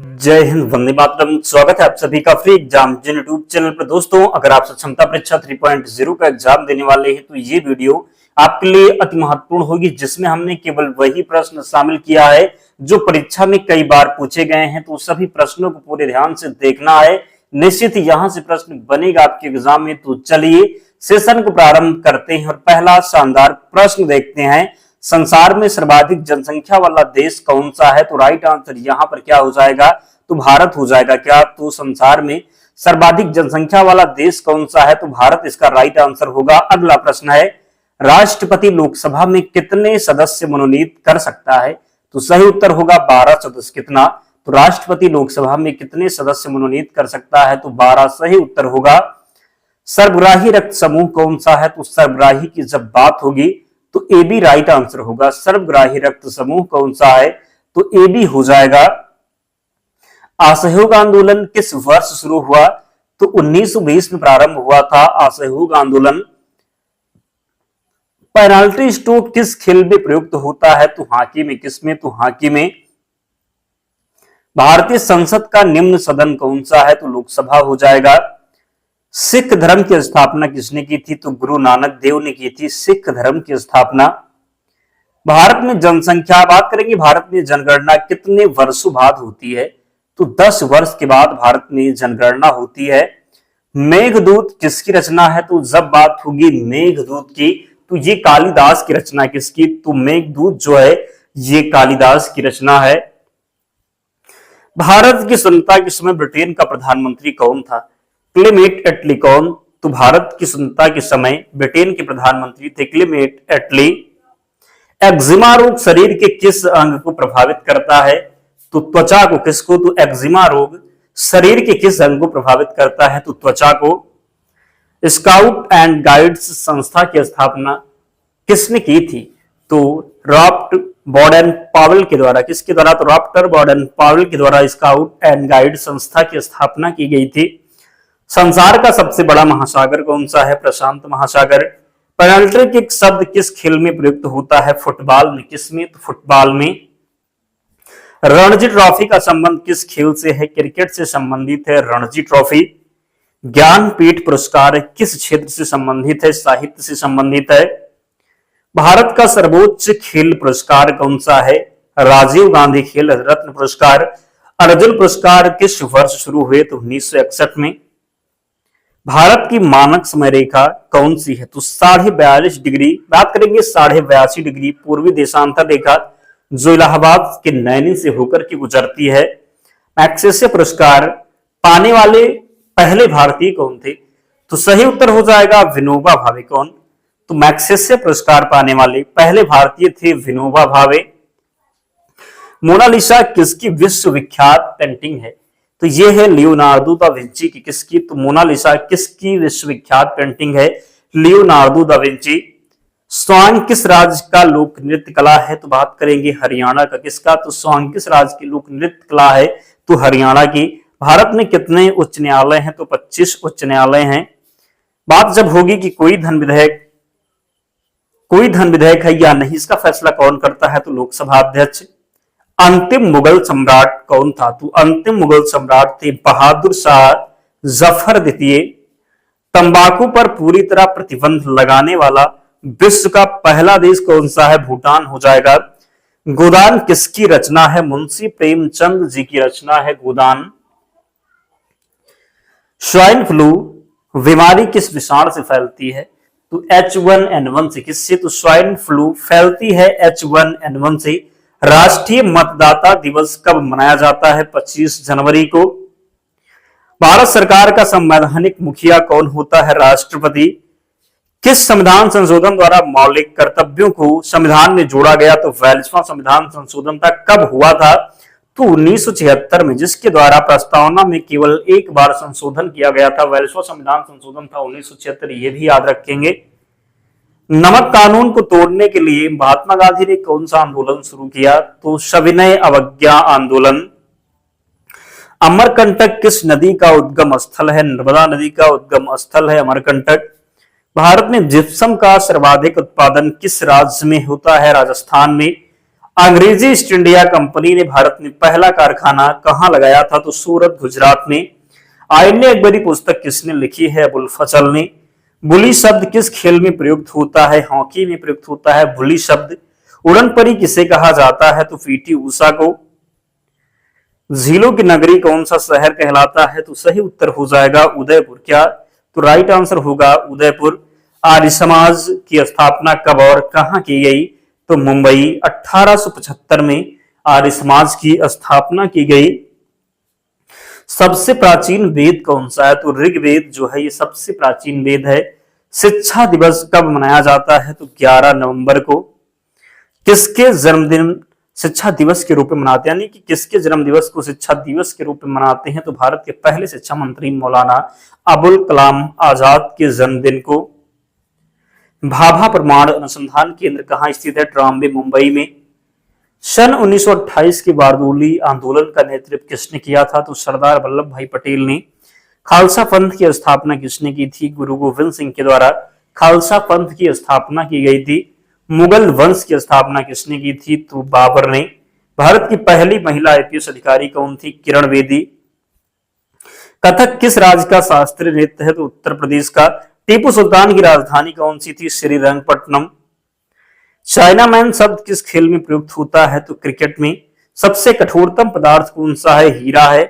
जय हिंद, वंदे मातरम। स्वागत है आप सभी का फ्री एग्जाम जिन यूट्यूब चैनल पर। दोस्तों, अगर आप क्षमता परीक्षा 3.0 का एग्जाम देने वाले हैं तो ये वीडियो आपके लिए अति महत्वपूर्ण होगी, जिसमें हमने केवल वही प्रश्न शामिल किया है जो परीक्षा में कई बार पूछे गए हैं। तो सभी प्रश्नों को पूरे ध्यान से देखना है, निश्चित ही यहां से प्रश्न बनेगा आपके एग्जाम में। तो चलिए सेशन को प्रारंभ करते हैं और पहला शानदार प्रश्न देखते हैं। संसार में सर्वाधिक जनसंख्या वाला देश कौन सा है? तो राइट आंसर यहां पर क्या हो जाएगा? तो भारत हो जाएगा। क्या? तो संसार में सर्वाधिक जनसंख्या वाला देश कौन सा है? तो भारत इसका राइट आंसर होगा। अगला प्रश्न है, राष्ट्रपति लोकसभा में कितने सदस्य मनोनीत कर सकता है? तो सही उत्तर होगा 12 सदस्य। कितना? तो राष्ट्रपति लोकसभा में कितने सदस्य मनोनीत कर सकता है? तो 12 सही उत्तर होगा। सर्वग्राही रक्त समूह कौन सा है? तो सर्वग्राही की जब बात होगी तो ए बी राइट आंसर होगा। सर्वग्राही रक्त समूह कौन सा है? तो ए बी हो जाएगा। असहयोग आंदोलन किस वर्ष शुरू हुआ? तो 1920 में प्रारंभ हुआ था असहयोग आंदोलन। पेनाल्टी स्ट्रोक किस खेल में प्रयुक्त होता है? तो हॉकी में। किसमें? तो हॉकी में। भारतीय संसद का निम्न सदन कौन सा है? तो लोकसभा हो जाएगा। सिख धर्म की स्थापना किसने की थी? तो गुरु नानक देव ने की थी सिख धर्म की स्थापना। भारत में जनसंख्या बात करेंगे, भारत में जनगणना कितने वर्षों बाद होती है? तो 10 वर्ष के बाद भारत में जनगणना होती है। मेघदूत किसकी रचना है? तो जब बात होगी मेघदूत की तो ये कालिदास की रचना। किसकी? तो मेघदूत जो है ये कालिदास की रचना है। भारत की स्वतंत्रता के समय ब्रिटेन का प्रधानमंत्री कौन था? क्लेमेंट एटली। कौन? तो भारत की स्वतंत्रता के समय ब्रिटेन के प्रधानमंत्री थे क्लेमेंट एटली। एक्जिमा रोग शरीर के किस अंग को प्रभावित करता है? तो त्वचा को। किसको? तो एक्जिमा रोग शरीर के किस अंग को प्रभावित करता है? तो त्वचा को। स्काउट एंड गाइड्स संस्था की स्थापना किसने की थी? तो रॉबर्ट बॉडेन पावेल के द्वारा। किसके द्वारा? तो रॉबर्ट बॉडेन पावेल के द्वारा स्काउट एंड गाइड संस्था की स्थापना की गई थी। संसार का सबसे बड़ा महासागर कौन सा है? प्रशांत महासागर। पेनल्टी किक शब्द किस खेल में प्रयुक्त होता है? फुटबॉल में। किसमें? तो फुटबॉल में। रणजी ट्रॉफी का संबंध किस खेल से है? क्रिकेट से संबंधित है रणजी ट्रॉफी। ज्ञानपीठ पुरस्कार किस क्षेत्र से संबंधित है? साहित्य से संबंधित है। भारत का सर्वोच्च खेल पुरस्कार कौन सा है? राजीव गांधी खेल रत्न पुरस्कार। अर्जुन पुरस्कार किस वर्ष शुरू हुए? तो 1961 में। भारत की मानक समय रेखा कौन सी है? तो 42.5 डिग्री। बात करेंगे 82.5 डिग्री पूर्वी देशांतर रेखा जो इलाहाबाद के नैनी से होकर के गुजरती है। मैग्सेसे पुरस्कार पाने वाले पहले भारतीय कौन थे? तो सही उत्तर हो जाएगा विनोबा भावे। कौन? तो मैग्सेसे पुरस्कार पाने वाले पहले भारतीय थे विनोबा भावे। मोनालिसा किसकी विश्वविख्यात पेंटिंग है? तो ये है लियोनार्डो दा विंची की। किसकी? तो मोनालिसा किसकी विश्वविख्यात पेंटिंग है? Leonardo da Vinci. स्वांग किस राज्य का लोक नृत्य कला है? तो बात करेंगे हरियाणा का। किसका? तो स्वांग किस राज्य की लोक नृत्य कला है? तो हरियाणा की। भारत में कितने उच्च न्यायालय हैं? तो 25 उच्च न्यायालय हैं। बात जब होगी कि कोई धन विधेयक है या नहीं, इसका फैसला कौन करता है? तो लोकसभा अध्यक्ष। अंतिम मुगल सम्राट कौन था? तो अंतिम मुगल सम्राट थे बहादुर शाह जफर द्वितीय। तंबाकू पर पूरी तरह प्रतिबंध लगाने वाला विश्व का पहला देश कौन सा है? भूटान हो जाएगा। गोदान किसकी रचना है? मुंशी प्रेमचंद जी की रचना है गोदान। स्वाइन फ्लू बीमारी किस विषाणु से फैलती है? तो H1N1 से। किससे? तो स्वाइन फ्लू फैलती है H1N1 से। राष्ट्रीय मतदाता दिवस कब मनाया जाता है? 25 जनवरी को। भारत सरकार का संवैधानिक मुखिया कौन होता है? राष्ट्रपति। किस संविधान संशोधन द्वारा मौलिक कर्तव्यों को संविधान में जोड़ा गया? तो 42वां संविधान संशोधन था। कब हुआ था? तो 1976 में, जिसके द्वारा प्रस्तावना में केवल एक बार संशोधन किया गया था। 42वां संविधान संशोधन था 1976। ये भी याद रखेंगे। नमक कानून को तोड़ने के लिए महात्मा गांधी ने कौन सा आंदोलन शुरू किया? तो सविनय अवज्ञा आंदोलन। अमरकंटक किस नदी का उद्गम स्थल है? नर्मदा नदी का उद्गम स्थल है अमरकंटक। भारत में जिप्सम का सर्वाधिक उत्पादन किस राज्य में होता है? राजस्थान में। अंग्रेजी ईस्ट इंडिया कंपनी ने भारत में पहला कारखाना कहां लगाया था? तो सूरत, गुजरात में। आईने अकबरी पुस्तक किसने लिखी है? अबुल फजल ने। बुली शब्द किस खेल में प्रयुक्त होता है? हॉकी में प्रयुक्त होता है बुली शब्द। उड़न परी किसे कहा जाता है? तो पीटी उषा को। झीलों की नगरी कौन सा शहर कहलाता है? तो सही उत्तर हो जाएगा उदयपुर। क्या? तो राइट आंसर होगा उदयपुर। आर्य समाज की स्थापना कब और कहां की गई? तो मुंबई। 1875 में आर्य समाज की स्थापना की गई। सबसे प्राचीन वेद कौन सा है? तो ऋग्वेद जो है ये सबसे प्राचीन वेद है। शिक्षा दिवस कब मनाया जाता है? तो 11 नवंबर को। किसके जन्मदिन शिक्षा दिवस के रूप में मनाते हैं, यानी कि किसके जन्म दिवस को शिक्षा दिवस के रूप में मनाते हैं? तो भारत के पहले शिक्षा मंत्री मौलाना अबुल कलाम आजाद के जन्मदिन को। भाभा परमाणु अनुसंधान केंद्र कहां स्थित है? ट्राम्बे, मुंबई में। सन 1928 के बारडोली आंदोलन का नेतृत्व किसने किया था? तो सरदार वल्लभ भाई पटेल ने। खालसा पंथ की स्थापना किसने की थी? गुरु गोविंद सिंह के द्वारा खालसा पंथ की स्थापना की गई थी। मुगल वंश की स्थापना किसने की थी? तो बाबर ने। भारत की पहली महिला आईपीएस अधिकारी कौन थी? किरण बेदी। कथक किस राज्य का शास्त्रीय नृत्य है? तो उत्तर प्रदेश का। टीपू सुल्तान की राजधानी कौन सी थी? श्रीरंगपट्टनम। चाइना मैन शब्द किस खेल में प्रयुक्त होता है? तो क्रिकेट में। सबसे कठोरतम पदार्थ कौन सा है? हीरा है।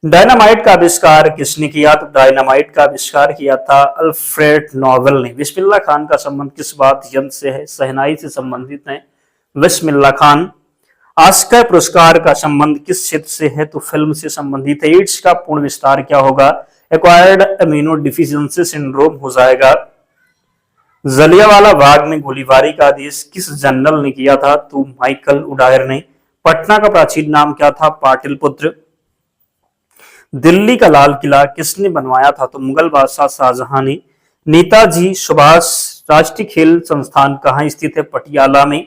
डायनामाइट का आविष्कार किसने किया? तो डायनामाइट का आविष्कार किया था अल्फ्रेड नोबेल ने। बिस्मिल्लाह खान का संबंध किस वाद्य यंत्र से है? शहनाई से संबंधित है बिस्मिल्लाह खान। ऑस्कर पुरस्कार का संबंध किस क्षेत्र से है? तो फिल्म से संबंधित है। एड्स का पूर्ण विस्तार क्या होगा? एक्वायर्ड इम्यूनो डिफिशियंसी सिंड्रोम हो जाएगा। जलियांवाला बाग में गोलीबारी का आदेश किस जनरल ने किया था? तो माइकल उडायर ने। पटना का प्राचीन नाम क्या था? पाटलिपुत्र। दिल्ली का लाल किला किसने बनवाया था? तो मुगल बादशाह शाहजहां ने। नेताजी सुभाष राष्ट्रीय खेल संस्थान कहां स्थित है? पटियाला में।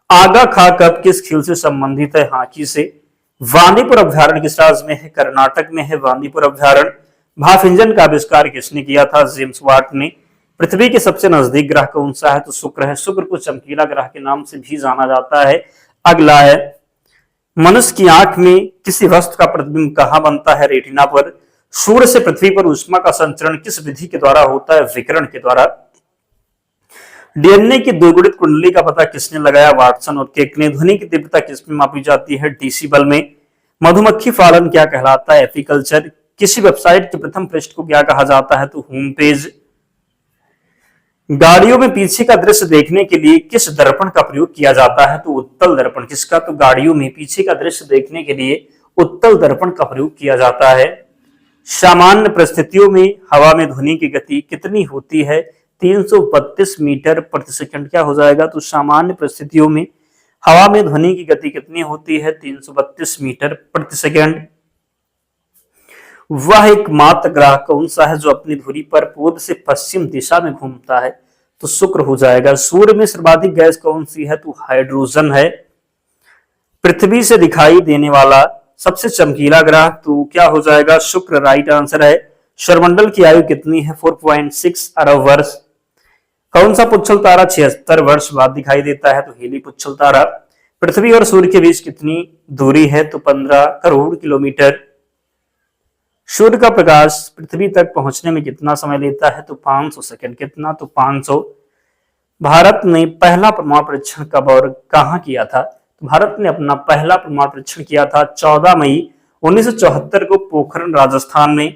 आगा खा कब किस खेल से संबंधित है? हॉकी से। वांदीपुर अभ्यारण्य किस राज्य में है? कर्नाटक में है वांदीपुर अभ्यारण्य। भाप इंजन का आविष्कार किसने किया था? जेम्स वाट ने। पृथ्वी के सबसे नजदीक ग्रह कौन सा है? तो शुक्र है। शुक्र को चमकीला ग्रह के नाम से भी जाना जाता है। अगला है, मनुष्य की आंख में किसी वस्तु का प्रतिबिंब कहां बनता है? रेटिना पर। सूर्य से पृथ्वी पर ऊष्मा का संचरण किस विधि के द्वारा होता है? विकिरण के द्वारा। डीएनए की द्विगुणित कुंडली का पता किसने लगाया? वाटसन और केक ने। ध्वनि की तीव्रता किसमें मापी जाती है? डेसिबल में। मधुमक्खी पालन क्या कहलाता है? एपीकल्चर। किसी वेबसाइट के प्रथम पृष्ठ को क्या कहा जाता है? तो होम पेज। गाड़ियों में पीछे का दृश्य देखने के लिए किस दर्पण का प्रयोग किया जाता है? तो उत्तल दर्पण। किसका? तो गाड़ियों में पीछे का दृश्य देखने के लिए उत्तल दर्पण का प्रयोग किया जाता है। सामान्य परिस्थितियों में हवा में ध्वनि की गति कितनी होती है? 332 मीटर प्रति सेकंड। क्या हो जाएगा? तो सामान्य परिस्थितियों में हवा में ध्वनि की गति कितनी होती है? 332 मीटर प्रति सेकंड। वह एकमात्र ग्रह कौन सा है जो अपनी धुरी पर पूर्व से पश्चिम दिशा में घूमता है? तो शुक्र हो जाएगा। सूर्य में सर्वाधिक गैस कौन सी है? तो हाइड्रोजन है। पृथ्वी से दिखाई देने वाला सबसे चमकीला ग्रह तो क्या हो जाएगा? शुक्र राइट आंसर है। सौरमंडल की आयु कितनी है? 4.6 अरब वर्ष। कौन सा पुच्छल तारा 76 वर्ष बाद दिखाई देता है? तो हेली पुच्छल तारा। पृथ्वी और सूर्य के बीच कितनी दूरी है? तो 15 करोड़ किलोमीटर। सूर्य का प्रकाश पृथ्वी तक पहुंचने में कितना समय लेता है? तो 500 सेकंड। कितना? तो 500। भारत ने पहला परमाणु परीक्षण कब और कहां किया था? तो भारत ने अपना पहला परमाणु परीक्षण किया था 14 मई 1974 को पोखरण राजस्थान में।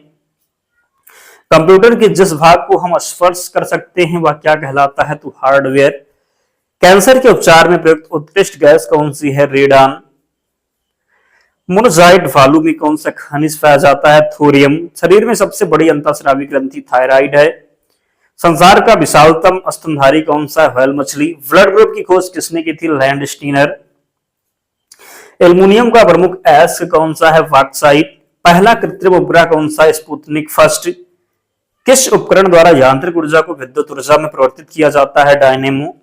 कंप्यूटर के जिस भाग को हम स्पर्श कर सकते हैं वह क्या कहलाता है? तो हार्डवेयर। कैंसर के उपचार में प्रयुक्त उत्कृष्ट गैस कौन सी है? रेडान। मोनोजाइट बालू में कौन सा खनिज पाया जाता है? थोरियम। शरीर में सबसे बड़ी अंतःस्रावी ग्रंथि थायराइड है। संसार का विशालतम स्तनधारी कौन सा है? व्हेल मछली। ब्लड ग्रुप की खोज किसने की थी? Land Steiner. एल्युमिनियम का प्रमुख अयस्क कौन सा है? बॉक्साइट। पहला कृत्रिम उपग्रह कौन सा? Sputnik first. किस उपकरण द्वारा यांत्रिक ऊर्जा को विद्युत ऊर्जा में परिवर्तित किया जाता है? डायनेमो।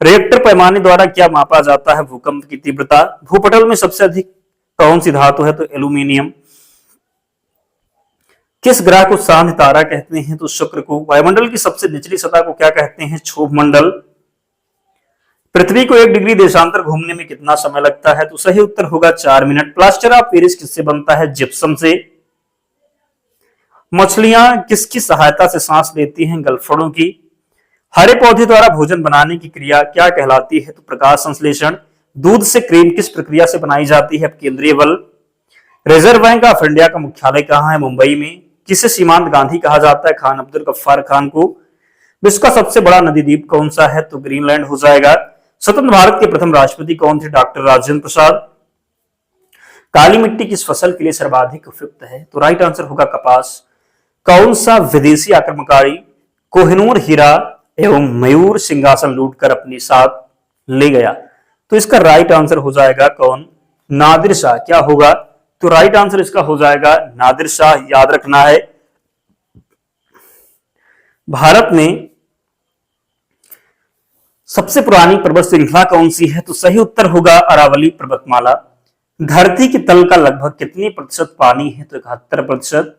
रिएक्टर पैमाने द्वारा क्या मापा जाता है? भूकंप की तीव्रता। भूपटल में सबसे अधिक कौन सी धातु है? तो एल्यूमिनियम। किस ग्रह को शांत तारा कहते हैं? तो शुक्र को। वायुमंडल की सबसे निचली सतह को क्या कहते हैं? क्षोभ मंडल। पृथ्वी को 1 डिग्री देशांतर घूमने में कितना समय लगता है? तो सही उत्तर होगा 4 मिनट। प्लास्टर ऑफ पेरिस किससे बनता है? जिप्सम से। मछलियां किसकी सहायता से सांस लेती हैं? गलफड़ों की। हरे पौधे द्वारा भोजन बनाने की क्रिया क्या कहलाती है? तो प्रकाश संश्लेषण। दूध से क्रीम किस प्रक्रिया से बनाई जाती है? केंद्रीय बल। रिजर्व बैंक ऑफ इंडिया का मुख्यालय कहां है? मुंबई में। किसे सीमांत गांधी कहा जाता है? खान अब्दुल गफ्फार खान को। विश्व का सबसे बड़ा नदी द्वीप कौन सा है? तो ग्रीनलैंड हो जाएगा। स्वतंत्र भारत के प्रथम राष्ट्रपति कौन थे? डॉक्टर राजेंद्र प्रसाद। काली मिट्टी किस फसल के लिए सर्वाधिक उपयुक्त है? तो राइट आंसर होगा कपास। कौन सा विदेशी आक्रमणकारी कोहिनूर हीरा एवं मयूर सिंहासन लूटकर अपने साथ ले गया? तो इसका राइट आंसर हो जाएगा कौन? नादिर शाह। क्या होगा? तो राइट आंसर इसका हो जाएगा नादिर शाह, याद रखना है। भारत में सबसे पुरानी पर्वत श्रृंखला कौन सी है? तो सही उत्तर होगा अरावली पर्वतमाला। धरती के तल का लगभग कितनी प्रतिशत पानी है? तो 71%।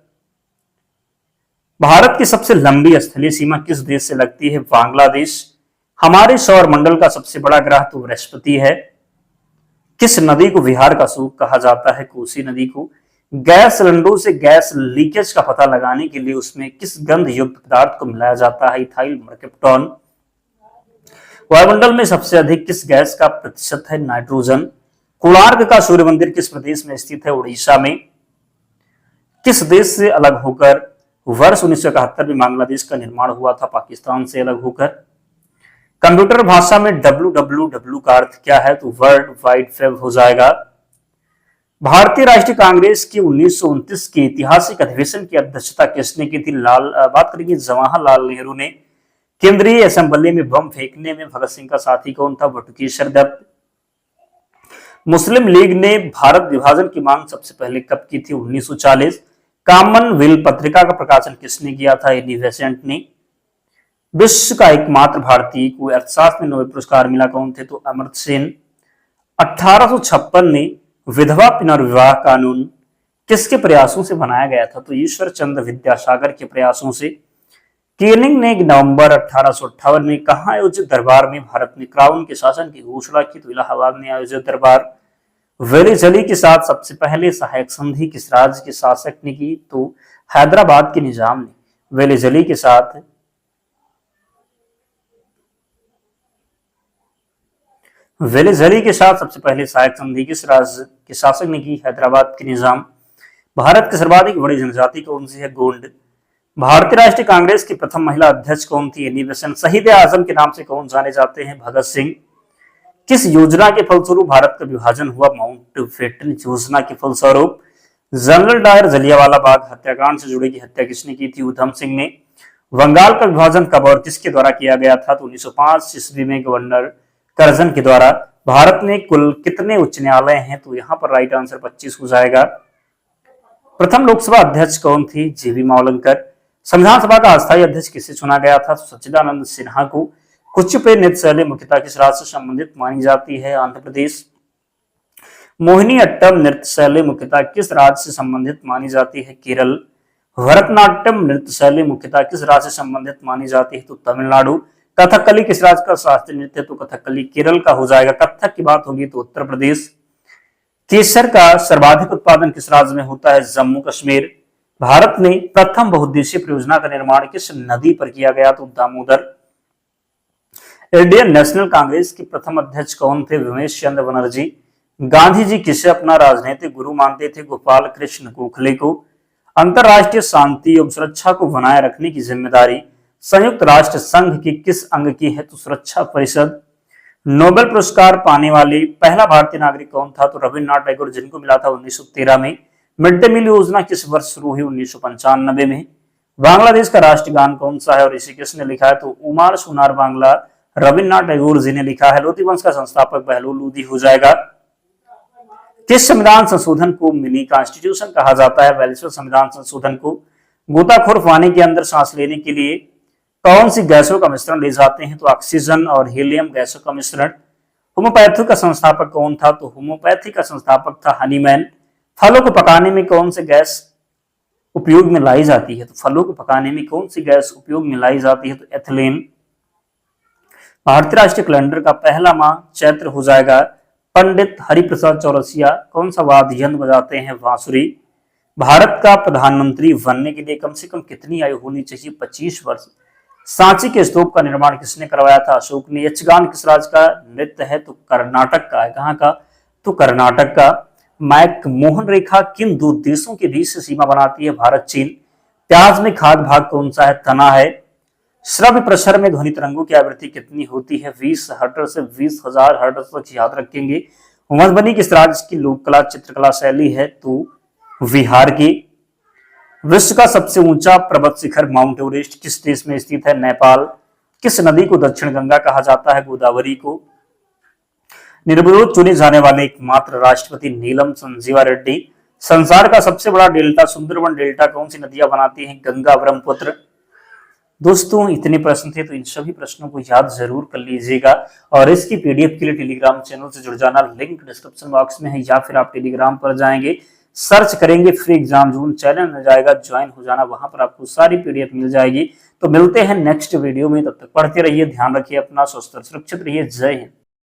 भारत की सबसे लंबी स्थलीय सीमा किस देश से लगती है? बांग्लादेश। हमारे सौर मंडल का सबसे बड़ा ग्रह तो बृहस्पति है। किस नदी को बिहार का सूप कहा जाता है? कोसी नदी को। गैस सिलेंडरों से गैस लीकेज का पता लगाने के लिए उसमें किस गंध युक्त पदार्थ को मिलाया जाता है? इथाइल मर्केप्टॉन। वायुमंडल में सबसे अधिक किस गैस का प्रतिशत है? नाइट्रोजन। कोणार्क का सूर्य मंदिर किस प्रदेश में स्थित है? उड़ीसा में। किस देश से अलग होकर वर्ष 1971 में बांग्लादेश का निर्माण हुआ था? पाकिस्तान से अलग होकर। कंप्यूटर भाषा में WWW का अर्थ क्या है? तो वर्ल्ड वाइड वेब हो जाएगा। भारतीय राष्ट्रीय कांग्रेस की 1929 के ऐतिहासिक अधिवेशन की अध्यक्षता किसने की थी? बात करेंगे जवाहरलाल नेहरू ने। केंद्रीय असेंबली में बम फेंकने में भगत सिंह का साथी कौन था? बटुकेश्वर दत्त। मुस्लिम लीग ने भारत विभाजन की मांग सबसे पहले कब की थी? 1940। कॉमनवेल्थ पत्रिका का प्रकाशन किसने किया था? एनी बेसेंट ने। विश्व का एकमात्र भारतीय को अर्थशास्त्र में नोबेल पुरस्कार मिला, कौन थे? तो अमर्त्य सेन। 1856 में विधवा पुनर्विवाह कानून किसके प्रयासों से बनाया गया था? तो ईश्वर चंद्र विद्यासागर के प्रयासों से। केनिंग ने नवंबर 1858 में कहां आयोजित दरबार में भारत में क्राउन के शासन की घोषणा की? तो इलाहाबाद में आयोजित दरबार। वेलेजली के साथ सबसे पहले सहायक संधि किस राज्य के शासक ने की? तो हैदराबाद के निजाम ने वेलेजली के साथ सबसे पहले सहायक संधि किस राज्य के शासक ने की? हैदराबाद के निजाम। भारत की सर्वाधिक बड़ी जनजाति कौन सी है? गोंड। भारतीय राष्ट्रीय कांग्रेस की प्रथम महिला अध्यक्ष कौन थी? Annie Besant. शहीद आजम के नाम से कौन जाने जाते हैं? भगत सिंह। किस योजना के फलस्वरूप भारत का विभाजन हुआ? माउंटबेटन योजना के फलस्वरूप। जनरल डायर जलियांवाला बाग हत्याकांड से जुड़े की हत्या किसने की थी? उधम सिंह ने। बंगाल का विभाजन कब और किसके द्वारा किया गया था? तो 1905 ईस्वी में गवर्नर कर्जन के द्वारा। भारत में कुल कितने उच्च न्यायालय हैं? तो यहाँ पर राइट आंसर 25 हो जाएगा। प्रथम लोकसभा अध्यक्ष कौन थी? जीवी मावलंकर। संविधान सभा का अस्थायी अध्यक्ष किसे चुना गया था? सच्चिदानंद सिन्हा को। कुचिपुड़ी नृत्य शैली मुख्यतः किस राज्य से संबंधित मानी जाती है? आंध्र प्रदेश। मोहिनीअट्टम नृत्य शैली मुख्यतः किस राज्य से संबंधित मानी जाती है? केरल। भरतनाट्यम नृत्य शैली मुख्यतः किस राज्य से संबंधित मानी जाती है? तो तमिलनाडु। कथकली किस राज्य का शास्त्रीय नृत्य? तो कथकली केरल का हो जाएगा। कथक की बात होगी तो उत्तर प्रदेश। केसर का सर्वाधिक उत्पादन किस राज्य में होता है? जम्मू कश्मीर। भारत में प्रथम बहुउद्देशीय परियोजना का निर्माण किस नदी पर किया गया? तो दामोदर। इंडियन नेशनल कांग्रेस के प्रथम अध्यक्ष कौन थे? विमेश चंद्र बनर्जी। गांधी जी किसे अपना राजनीतिक गुरु मानते थे? गोपाल कृष्ण गोखले को। अंतरराष्ट्रीय शांति एवं सुरक्षा को बनाए रखने की जिम्मेदारी संयुक्त राष्ट्र संघ की किस अंग की है? तो सुरक्षा परिषद। नोबेल पुरस्कार पाने वाले पहला भारतीय नागरिक कौन था? तो रविन्द्रनाथ टैगोर, जिनको मिला था 1913 में। मिड डे मील योजना किस वर्ष शुरू हुई? 1995 में। बांग्लादेश का राष्ट्रीय गान कौन सा है और इसे किसने लिखा है? तो उमार सुनार बांग्ला रविन्द्रनाथ टैगोर जी ने लिखा है। लोधी वंश का संस्थापक बहलोल लोधी हो जाएगा। किस संविधान संशोधन को मिनी कॉन्स्टिट्यूशन कहा जाता है? 42वें संविधान संशोधन को। गोताखोर पानी के अंदर सांस लेने के लिए कौन सी गैसों का मिश्रण ले जाते हैं? तो ऑक्सीजन और हीलियम गैसों का मिश्रण। होम्योपैथी का संस्थापक कौन था? तो होम्योपैथी का संस्थापक था हनीमैन। फलों को पकाने में कौन सी गैस उपयोग में लाई जाती है? तो फलों को पकाने में कौन सी गैस उपयोग में लाई जाती है? तो एथिलीन। भारतीय राष्ट्रीय कैलेंडर का पहला माह चैत्र हो जाएगा। पंडित हरिप्रसाद चौरसिया कौन सा वाद्य यंत्र बजाते हैं? बांसुरी। भारत का प्रधानमंत्री बनने के लिए कम से कम कितनी आयु होनी चाहिए? 25 वर्ष। सांची के स्तूप का निर्माण किसने करवाया था? अशोक ने। यक्षगान किस राज्य का नृत्य है? तो कर्नाटक का है। कहाँ का? तो कर्नाटक का। मैक मोहन रेखा किन दो देशों के बीच से सीमा बनाती है? भारत चीन। प्याज में खाद्य भाग कौन सा है? तना है। श्रव्य प्रसार में ध्वनि तरंगों की आवृत्ति कितनी होती है? 20 हर्ट्ज से 20,000 हर्ट्ज तक याद रखेंगे। मधुबनी किस राज्य की लोक कला चित्रकला शैली है? तो बिहार की। विश्व का सबसे ऊंचा पर्वत शिखर माउंट एवरेस्ट किस देश में स्थित है? नेपाल। किस नदी को दक्षिण गंगा कहा जाता है? गोदावरी को। निर्विरोध चुने जाने वाले एकमात्र राष्ट्रपति नीलम संजीवा रेड्डी। संसार का सबसे बड़ा डेल्टा सुंदरवन डेल्टा कौन सी नदियां बनाती हैं? गंगा ब्रह्मपुत्र। दोस्तों इतने प्रश्न थे, तो इन सभी प्रश्नों को याद जरूर कर लीजिएगा और इसकी पीडीएफ के लिए टेलीग्राम चैनल से जुड़ जाना, लिंक डिस्क्रिप्शन बॉक्स में है, या फिर आप टेलीग्राम पर जाएंगे, सर्च करेंगे फ्री एग्जाम जोन, चैनल मिल जाएगा, ज्वाइन हो जाना, वहां पर आपको सारी पीडीएफ मिल जाएगी। तो मिलते हैं नेक्स्ट वीडियो में, तब तक पढ़ते रहिए, ध्यान रखिए अपना, स्वस्थ और सुरक्षित रहिए। जय हिंद।